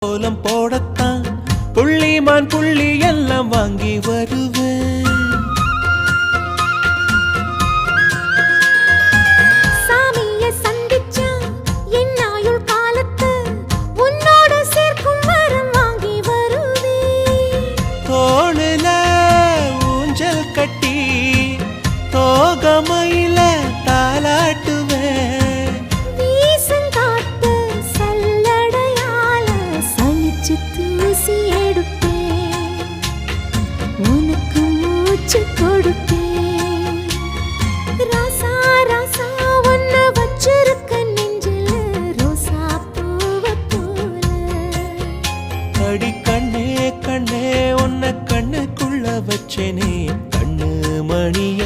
கோலம் போடத்தான் புள்ளிமான் புள்ளி எல்லாம் வாங்கி வருவேன். சாமிய சந்திச்சா என் ஆயுள் காலத்து உன்னோடு சேர்க்கும் வரம் வாங்கி வருவேன். தோளுல ஊஞ்சல் கட்டி தோகமையில தாலாட்டுவேன். வீசங்காத்து சல்லடையால சலிச்சு தூசி எடுப்பேன். உனக்கு மூச்சு கொடுப்பேன். ராசா ராசா உன்னை வச்சிருக்க நெஞ்சில ரோசா பூவை போல. அடி கண்ணே கண்ணே உன்னை கண்ணுக்குள்ள வச்சேனே கண்ணு மணிய